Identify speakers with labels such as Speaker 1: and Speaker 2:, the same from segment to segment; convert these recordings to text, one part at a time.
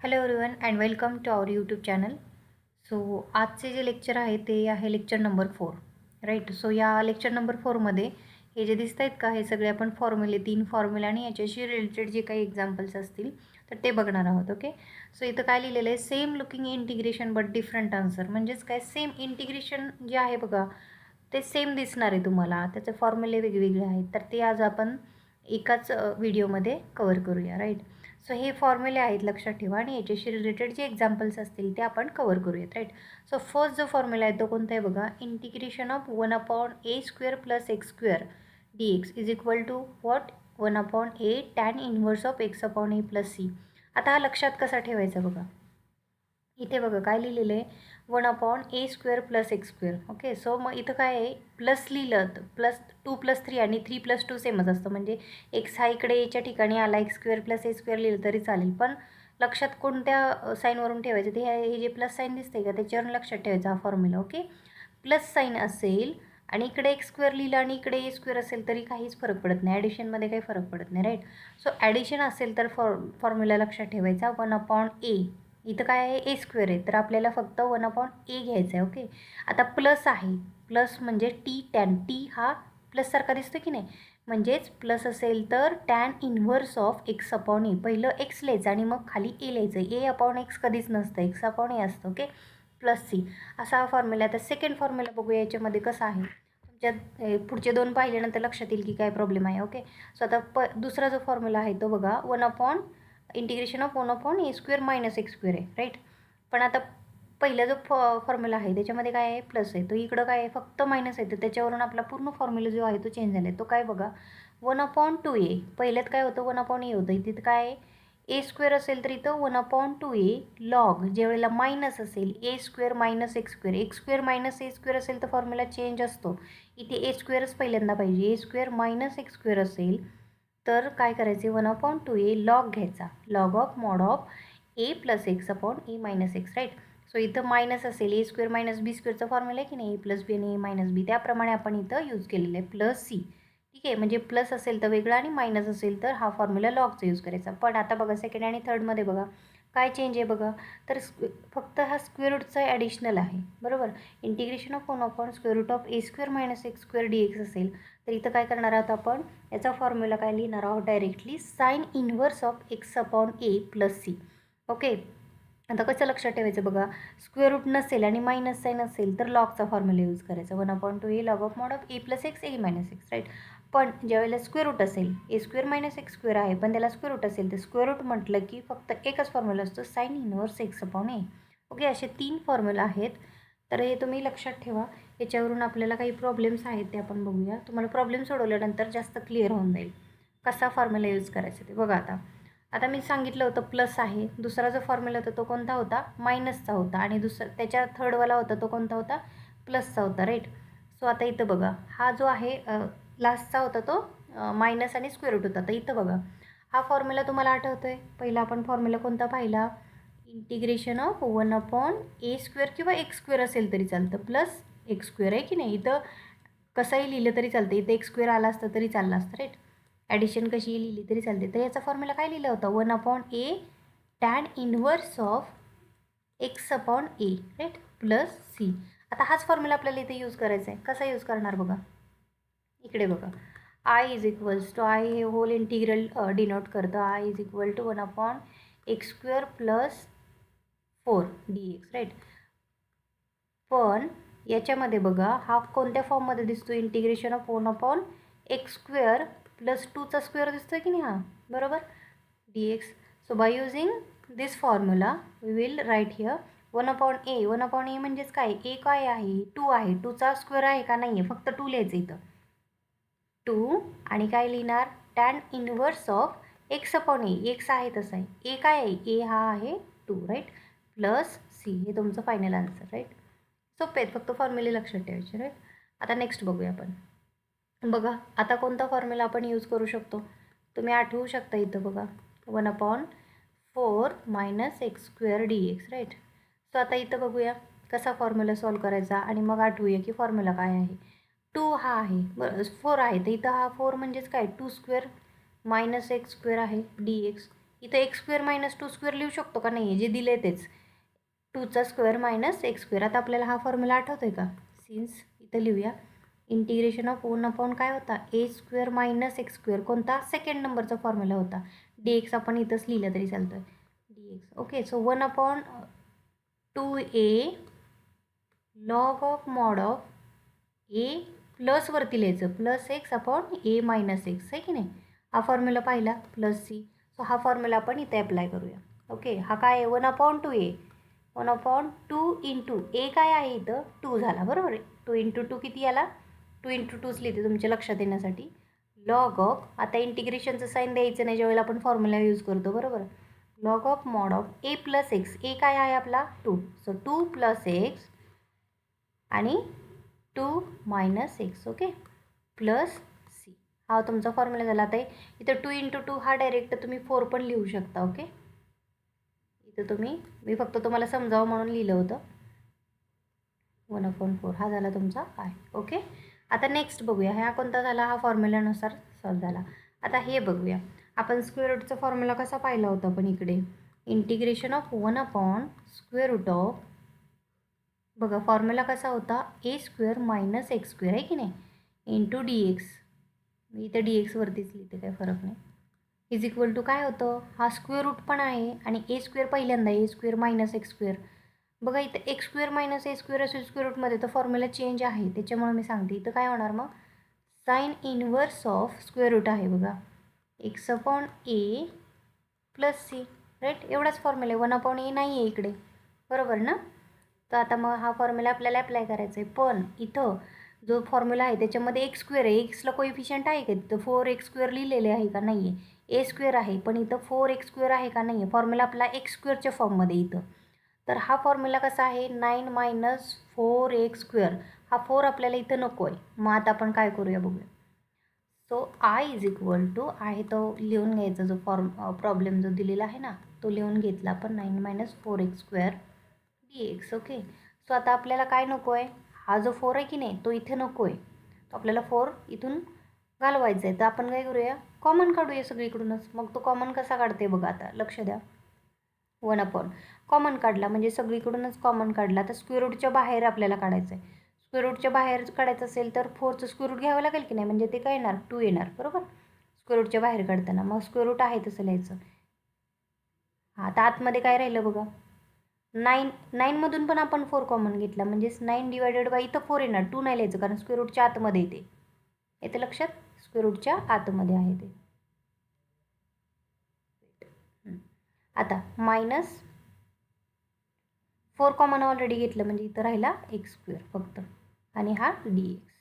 Speaker 1: Hello everyone and welcome to our YouTube channel. So आजचे जे lecture आहे ते आहे लेक्चर नंबर 4. राईट. सो या लेक्चर नंबर 4मध्ये हे जे दिसत आहेत का, हे सगळे आपण फॉर्म्युले 3 फॉर्म्युले आणि याच्याशी रिलेटेड जे काही एक्झाम्पल्स असतील तर ते बघणार आहोत. ओके. सो इथं काय लिहिलेलं आहे, same looking integration but different answer. म्हणजेच काय, सेम इंटिग्रेशन जे आहे बघा ते सेम दिसणार आहे तुम्हाला, त्याचे फॉर्म्युले वेगवेगळे आहेत. तर ते आज आपण एकाच व्हिडिओमध्ये कवर करूया. राईट. सो हे फॉर्म्युले आहेत, लक्षात ठेवा, आणि याच्याशी रिलेटेड जे एक्झाम्पल्स असतील ते आपण कवर करूयात. राईट. सो फर्स्ट जो फॉर्म्युला आहे तो कोणता आहे बघा, integration of 1/a² plus x² dx is equal to what, 1/a tan inverse of x/a plus c. आता हा लक्षात कसा ठेवायचा बघा, इथे बघा काय लिहिलेलं आहे, 1/a² plus x². Okay. So मग इथं काय आहे, प्लस लिहिलं तर प्लस 2 + 3 आणि 3 + 2 सेमच असतं. म्हणजे एक्स हा इकडे एच्या ठिकाणी आला, x² प्लस a² लिहिलं तरी चालेल. पण लक्षात कोणत्या साईनवरून ठेवायचं ते, हे जे प्लस साईन दिसते का त्याच्यावरून लक्षात ठेवायचा हा फॉर्म्युला. ओके. प्लस साईन असेल आणि इकडे x² लिहिलं आणि इकडे a² असेल तरी काहीच फरक पडत नाही, ॲडिशनमध्ये काही फरक पडत नाही. राईट. सो ॲडिशन असेल तर फॉर्म्युला लक्षात ठेवायचा 1/a. इथं काय आहे, a² आहे, तर आपल्याला फक्त 1/a घ्यायचं आहे. ओके. आता प्लस आहे, प्लस म्हणजे टी टॅन, टी हा प्लससारखा दिसतो की नाही, म्हणजेच प्लस असेल तर टॅन इन्व्हर्स ऑफ x/a. पहिलं एक्स लिहायचं आणि मग खाली ए लिहायचं. a/x कधीच नसतं, x/a असतं. ओके. प्लस सी असा हा फॉर्म्युला. आता सेकंड फॉर्म्युला बघूया याच्यामध्ये कसा आहे. तुमच्या पुढचे दोन पाहिल्यानंतर लक्षात येईल की काय प्रॉब्लेम आहे. ओके. सो आता दुसरा जो फॉर्म्युला आहे तो बघा, integration of 1/a² minus x² आहे. राईट. पण आता पहिला जो फॉर्म्युला आहे त्याच्यामध्ये काय आहे, प्लस आहे, तो इकडं काय आहे फक्त मायनस आहे, तर त्याच्यावरून आपला पूर्ण फॉर्म्युला जो आहे तो चेंज झाला आहे. तो काय बघा, 1/2a. पहिल्यात काय होतं, 1/a होतं, तिथं काय आहे a² असेल तर इथं 1/2a लॉग, ज्यावेळेला मायनस असेल a² minus x², x² minus a² असेल तर फॉर्म्युला चेंज असतो. इथे a²च पहिल्यांदा पाहिजे, a² मायनस x² असेल तर काय करायचे, 1/2a लॉग घ्यायचा, log of mod of a plus x/a minus x. Right. So इथं मायनस असेल, a² मायनस b²चा फॉर्म्युला आहे की नाही, a प्लस बी आणि a मायनस बी, त्याप्रमाणे आपण इथं यूज केलेलं आहे प्लस सी. ठीक आहे. म्हणजे प्लस असेल तर वेगळा आणि मायनस असेल तर हा फॉर्म्युला लॉगचा यूज करायचा. पण आता बघा सेकंड आणि थर्डमध्ये बघा काय चेंज आहे बघा, तर फक्त हा स्क्वेअर रूटचा ॲडिशनल आहे. बरोबर. Integration of 1/√a² minus x² dx असेल तर इथं काय करणार आहोत आपण, याचा फॉर्म्युला काय लिहिणार आहोत, directly sine inverse of x/a plus C. Okay. आता कसं लक्षात ठेवायचं बघा, स्क्वेअर रूट नसेल आणि मायनस साईन असेल तर लॉगचा फॉर्म्युला यूज करायचा, 1/2a log of mod of a plus x a minus x. Right. पण ज्यावेळेला स्क्वेअर रूट असेल, a² मायनस x² आहे पण त्याला स्क्वेअर रूट असेल तर स्क्वेअर रूट म्हटलं की फक्त एकच फॉर्म्युला असतो, साइन इन्व्हर्स x/a. ओके. असे 3 फॉर्म्युला आहेत, तर हे तुम्ही लक्षात ठेवा. याच्यावरून आपल्याला काही प्रॉब्लेम्स आहेत ते आपण बघूया. तुम्हाला प्रॉब्लेम सोडवल्यानंतर जास्त क्लिअर होऊन जाईल कसा फॉर्म्युला यूज करायचा ते. बघा आता आता मी सांगितलं होतं प्लस आहे, दुसरा जो फॉर्म्युला होता तो कोणता होता, मायनसचा होता, आणि त्याच्या थर्डवाला होता तो कोणता होता, प्लसचा होता. राईट. सो आता इथं बघा हा जो आहे लास्टचा होता तो मायनस आणि स्क्वेअर रूट होता. तर इथं बघा हा फॉर्म्युला तुम्हाला आठवतो आहे, पहिला आपण फॉर्म्युला कोणता पाहिला, इंटिग्रेशन ऑफ 1/a² किंवा x² असेल तरी चालतं, प्लस x² आहे की नाही, इथं कसंही लिहिलं तरी चालतं, इथं x² आला असतं तरी चाललं असतं. राईट. ॲडिशन कशी लिहिली तरी चालते. तर याचा फॉर्म्युला काय लिहिला होता, 1/a tan inverse of x/a. Right. Plus C. आता हाच फॉर्म्युला आपल्याला इथे यूज करायचा आहे. कसा यूज करणार बघा, इकडे बघा, I is equals to, I हे होल इंटिग्रल डिनोट करतं, I is equal to 1/x² plus 4 dx. Right. पण याच्यामध्ये बघा हा कोणत्या फॉर्ममध्ये दिसतो, इंटिग्रेशन ऑफ 1/x² प्लस 2चा स्क्वेअर दिसतो की नाही, हा बरोबर, dx. So by using this formula we will write here 1/a. 1/a म्हणजेच काय, ए काय आहे, 2 आहे, 2चा स्क्वेअर आहे का नाही आहे, फक्त 2 लिहायचं इथं, 2, आणि काय लिहिणार, tan inverse of x/a. X आहे तसं आहे, ए काय आहे, ए हा आहे 2. राईट. Plus C. हे तुमचं फायनल आन्सर. राईट. सोपे आहेत, फक्त फॉर्म्युले लक्षात ठेवायचे. राईट. आता नेक्स्ट बघूया आपण. बघा आता कोणता फॉर्म्युला आपण यूज करू शकतो, तुम्ही आठवू शकता इथं बघा, 1/4 minus x² dx. Right. So आता इथं बघूया कसा फॉर्म्युला सॉल्व करायचा आणि मग आठवूया की फॉर्म्युला काय आहे. 2 हा आहे, बरं 4 आहे, तर इथं हा 4 म्हणजेच काय, 2² मायनस x² आहे dx. इथं x square minus two square लिहू शकतो का? नाही आहे, जे दिले तेच 2चा स्क्वेअर मायनस एक्स स्क्वेअर. आता आपल्याला हा फॉर्म्युला आठवतो आहे का? सिन्स इथं लिहूया इंटिग्रेशन ऑफ 1 अपॉन काय होता? A square minus x square. कोणता? सेकंड नंबरचा फॉर्म्युला होता. डी एक्स आपण इथंच लिहिलं तरी चालतं आहे, D x. Okay, so 1 upon 2a log of mod of a plus वरती लिहायचं प्लस एक्स अपॉन ए मायनस एक्स, आहे की नाही? हा फॉर्म्युला पाहिला प्लस सी. सो हा फॉर्म्युला आपण इथे अप्लाय करूया. ओके, हा काय आहे? 1 अपॉन 2a 1 अपॉन 2 इंटू ए काय आहे इथं? 2 झाला, बरोबर आहे. 2 इंटू 2 किती आला? 2 इंटू 2च लिहिते तुमच्या लक्षात येण्यासाठी. लॉग ऑफ, आता इंटिग्रेशनचं साईन द्यायचं नाही ज्यावेळेला आपण फॉर्म्युला यूज करतो, बरोबर. Log of mod of a plus x. A काय आहे आपला? 2. सो 2 प्लस एक्स आणि 2 minus x. Okay, plus C. हा तुमचा फॉर्म्युला झाला. आता इथं 2 इंटू 2 हा डायरेक्ट तुम्ही 4 पण लिहू शकता. ओके, इथं मी फक्त तुम्हाला समजावं म्हणून लिहिलं होतं. 1 अपॉन 4 हा झाला तुमचा आय. ओके, आता नेक्स्ट बघूया. हा कोणता झाला? हा फॉर्म्युल्यानुसार सॉल्व झाला. आता हे बघूया आपण स्क्वेअर रूटचा फॉर्म्युला कसा पाहिला होता पण इकडे integration of 1 upon square root of, बघा फॉर्म्युला कसा होता? A square minus x square, आहे की नाही, इंटू डी एक्स. मी इथे डी एक्सवरतीच लिहिते, काही फरक नाही. इज इक्वल टू काय होतं? हा स्क्वेअर रूट पण आहे आणि ए स्क्वेअर पहिल्यांदा ए स्क्वेअर मायनस एक्स स्क्वेअर. बघा इथं एक्स स्क्वेअर मायनस ए स्क्वेअर असेल स्क्वेअर रूटमध्ये तर फॉर्म्युला चेंज आहे, त्याच्यामुळे मी सांगते. इथं काय होणार मग? Sine inverse of square root आहे बघा x upon a plus c, right. एवढाच फॉर्म्युला आहे. 1 अपॉन ए नाही आहे इकडे, बरोबर ना? तर आता मग हा फॉर्म्युला आपल्याला अप्लाय करायचा आहे. पण इथं जो फॉर्म्युला आहे त्याच्यामध्ये एक्स स्क्वेअर आहे. एक्सला कोइफिशियंट आहे का? तिथं 4 एक्स स्क्वेअर लिहिलेले आहे का? नाही आहे. ए स्क्वेअर आहे पण इथं 4 एक्स स्क्वेअर आहे का? नाही आहे. फॉर्म्युला आपला एक्स स्क्वेअरच्या फॉर्ममध्ये इथं. तर हा फॉर्म्युला कसा आहे? 9 मायनस 4 एक्स स्क्वेअर. हा 4 आपल्याला इथं नको आहे. मग आता आपण काय करूया बघूया. So I is equal to आहे तो लिहून घ्यायचा, जो प्रॉब्लेम जो दिलेला आहे ना तो लिहून घेतला आपण. 9 minus 4 x square D x. Okay, so आता आपल्याला काय नको आहे? हा जो 4 आहे की नाही तो इथे नको आहे, तो आपल्याला 4 इथून घालवायचा आहे. तर आपण काय करूया? कॉमन काढूया सगळीकडूनच. मग तो कॉमन कसा काढते बघा, आता लक्ष द्या. 1 अपॉन कॉमन काढला म्हणजे सगळीकडूनच कॉमन काढला. तर स्क्वेअर रूटच्या बाहेर आपल्याला काढायचं आहे. स्क्वेअर रूटच्या बाहेर काढायचं असेल तर 4चं स्क्वेअर रूट घ्यावं लागेल की नाही, म्हणजे ते काय येणार? 2 येणार, बरोबर. स्क्वेअर रूटच्या बाहेर काढताना मग स्क्वेअर रूट आहे तसं लिहायचं. हां, आता आतमध्ये काय राहिलं बघा? 9मधून पण आपण 4 कॉमन घेतला म्हणजेच 9 डिवायडेड बाय इथं 4 येणार. 2 नाही लिहायचं कारण स्क्वेअर रूटच्या आतमध्ये येते. येते लक्षात? स्क्वेअर रूटच्या आतमध्ये आहे ते. आता मायनस 4 कॉमन ऑलरेडी घेतलं म्हणजे इथं राहिला एक्स स्क्वेअर फक्त आणि हा डी एक्स.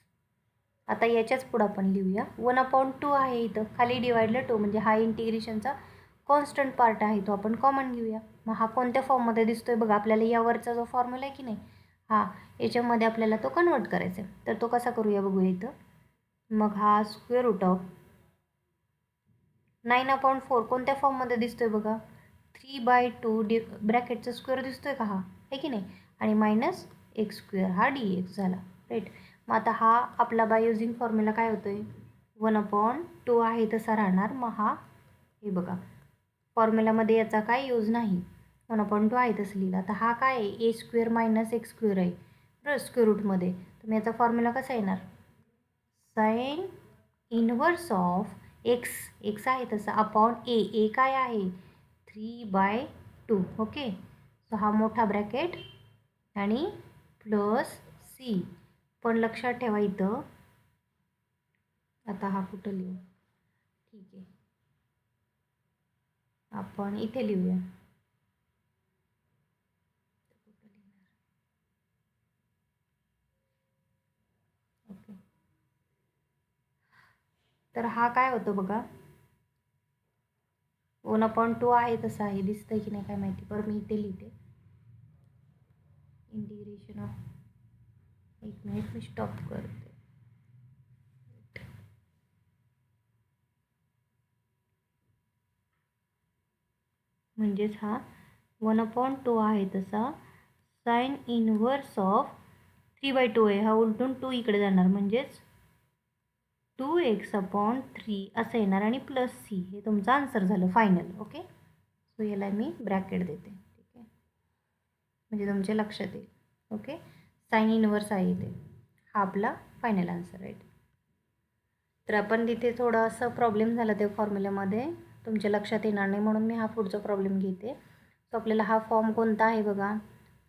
Speaker 1: आता याच्याच पुढं आपण लिहूया 1 अपॉन 2 आहे इथं खाली डिवाइडला 2 म्हणजे हा इंटिग्रेशनचा कॉन्स्टंट पार्ट आहे तो आपण कॉमन घेऊया. मग हा कोणत्या फॉर्ममध्ये दिसतोय बघा आपल्याला? यावरचा जो फॉर्म्युला आहे की नाही हा याच्यामध्ये आपल्याला तो कन्वर्ट करायचा आहे. तर तो कसा करूया बघूया इथं. मग हा स्क्वेअर रूट ऑफ 9 अपॉन 4 कोणत्या फॉर्ममध्ये दिसतोय बघा? 3/2 ब्रॅकेटचा स्क्वेअर दिसतोय का? हा आहे की नाही, आणि मायनस एक्स स्क्वेअर हा डी एक्स झाला, राईट. मग आता हा आपला बाय युझिंग फॉर्म्युला काय होतोय? 1 अपॉन 2 आहे तसा राहणार. मग हा हे बघा फॉर्म्युलामध्ये याचा काय यूज नाही. 1 अपॉन 2 आहे तसं लिहिलं. आता हा काय आहे? A square minus x square आहे बरं स्क्वेअर रूटमध्ये. तर मग याचा फॉर्म्युला कसा येणार? साइन इनवर्स ऑफ एक्स आहे तसं अपॉन ए काय आहे? 3/2. ओके, सो हा मोठा ब्रॅकेट आणि प्लस सी. पण लक्षात ठेवा इथं आता हा कुठं लिहू? ठीक आहे, आपण इथे लिहूया. ओके, तर हा काय होतं बघा 1 अपॉन 2 आहे तसं आहे. दिसतंय की नाही काय माहिती, बरं मी इथे लिहिते इंटिग्रेशन ऑफ. एक मिनिट मी स्टॉप करते. म्हणजेच हा 1 अपॉन 2 आहे तसा साइन इनवर्स ऑफ 3/2 आहे. हा उलटून 2 इकडे जाणार म्हणजेच 2x अपॉन 3 असं येणार आणि प्लस सी. हे तुमचं आन्सर झालं फायनल. ओके, सो याला मी ब्रॅकेट देते. ठीक आहे, म्हणजे तुमच्या लक्षात येईल. ओके, साइन इनवर्स आहे इथे. हा आपला फायनल आन्सर, राईट. तर आपण तिथे थोडासा प्रॉब्लेम झाला त्या फॉर्म्युल्यामध्ये, तुमच्या लक्षात येणार नाही म्हणून मी हा पुढचा प्रॉब्लेम घेते. सो आपल्याला हा फॉर्म कोणता आहे बघा,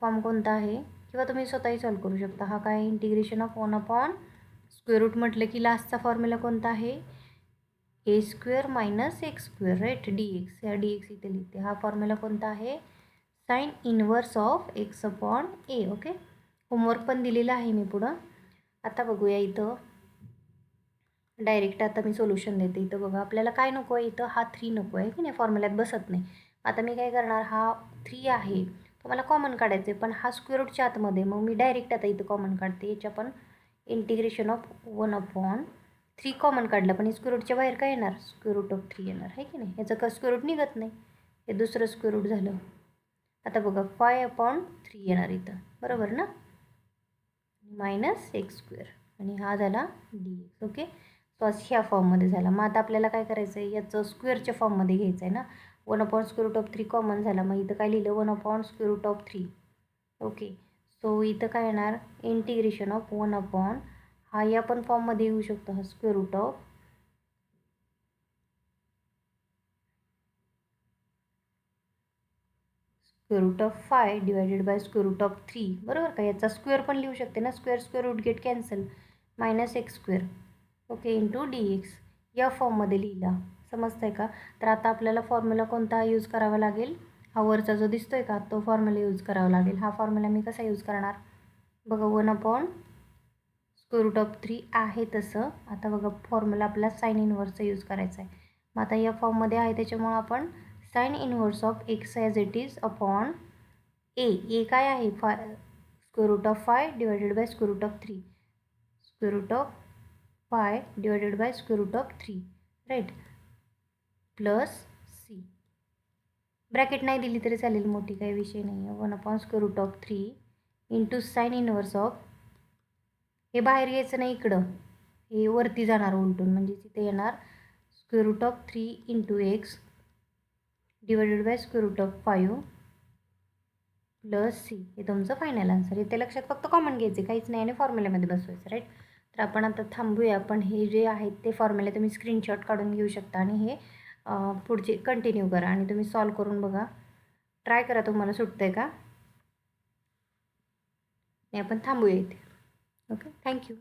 Speaker 1: फॉर्म कोणता आहे, किंवा तुम्ही स्वतःही सॉल्व करू शकता. हा काय, इंटिग्रेशन ऑफ 1 स्क्वेअर रूट म्हटलं की लास्टचा फॉर्म्युला कोणता आहे, a square minus x square, right, d x. या डी एक्स इथे लिहिते. हा फॉर्म्युला कोणता आहे, sine inverse of x upon a. Okay, homework पण दिलेला आहे मी पुढं. आता बघूया इथं डायरेक्ट. आता मी सोल्युशन देते. इथं बघा, आपल्याला काय नको आहे, इथं हा 3 नको आहे की नाही, फॉर्म्युल्यात बसत नाही. आता मी काय करणार, हा 3 आहे तो मला कॉमन काढायचं आहे, पण हा स्क्वेअर रूटच्या आतमध्ये, मग मी डायरेक्ट आता इथं कॉमन काढते. याच्या पण इंटिग्रेशन ऑफ 1/3 कॉमन काढलं, पण स्क्वेअर रूटच्या बाहेर काय येणार, स्क्वेअर रूट ऑफ 3 येणार आहे की नाही. याचं का स्क्वेअर रूट निघत नाही, हे दुसरं स्क्वेअर रूट झालं. आता बघा 5/3 येणार इथं, बरोबर ना, मायनस एक्स स्क्वेअर, आणि हा झाला डी एक्स. ओके, सो आज ह्या फॉर्ममध्ये झाला. मग आता आपल्याला काय करायचं आहे, याचं स्क्वेअरच्या फॉर्ममध्ये घ्यायचं आहे ना. 1/√3 कॉमन झाला, मग इथं काय लिहिलं, 1/√3. ओके, सो इथं काय येणार, इंटिग्रेशन ऑफ 1 हा या पण फॉर्ममध्ये येऊ शकतो, हा square root of five divided by square root of 3, बरोबर का. याचा स्क्वेअर पण लिहू शकते ना, square root get cancel, minus x square. Okay, into d x या फॉर्ममध्ये लिहिला. समजतं आहे का. तर आता आपल्याला फॉर्म्युला कोणता यूज करावा लागेल, हा वरचा जो दिसतो आहे का, तो फॉर्म्युला यूज करावा लागेल. हा फॉर्म्युला मी कसा यूज करणार बघा, 1/√3 आहे तसं. आता बघा, फॉर्म्युला आपला साइन इनवर्सचा यूज करायचा आहे. मग आता या फॉर्ममध्ये आहे त्याच्यामुळं आपण sine inverse of x as it is upon a काय आहे, √5 divided by √3, √5 divided by √3, right, plus c. Bracket नाही दिली तरी चालेल, मोठी काही विषय नाही आहे. 1/√3 इंटू साइन इनवर्स ऑफ, हे बाहेर यायचं नाही इकडं, हे वरती जाणार उलटून, म्हणजे तिथे येणार √3 into x divided by √5 plus C. हे तुमचं फायनल आन्सर. इथे लक्षात फक्त कॉमन घ्यायचे, काहीच नाही, आणि फॉर्म्युल्यामध्ये बसवायचं, राईट. तर आपण आता थांबूया. आपण हे जे आहेत ते फॉर्म्युले तुम्ही स्क्रीनशॉट काढून घेऊ शकता, आणि हे पुढचे कंटिन्यू करा, आणि तुम्ही सॉल्व करून बघा, ट्राय करा तुम्हाला सुटतं आहे का. आपण थांबूया इथे. Okay, thank you.